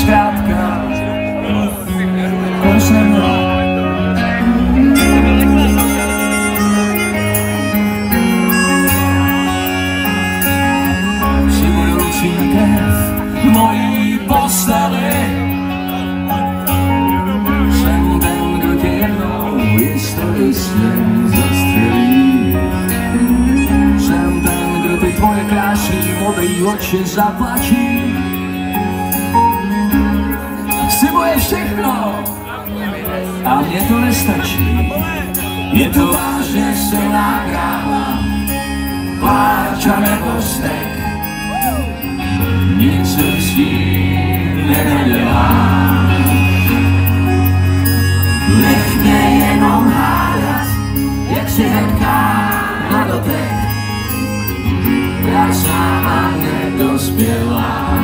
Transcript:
zkrátka jsem si budoucí krev mojí posteli. Jsem ten, kdo tě jednou jistě zastřelí. Jsem ten, kdo ty tvoje krásný modrý oči zaplačí. Slibuje všechno a mně to nestačí. Je to vážně silná kráva, pláč a nebo vztek. Nic se s tím nedělá. Nech mě jenom hádat, jak si hnedká na dotek. Krásná a nedospělá.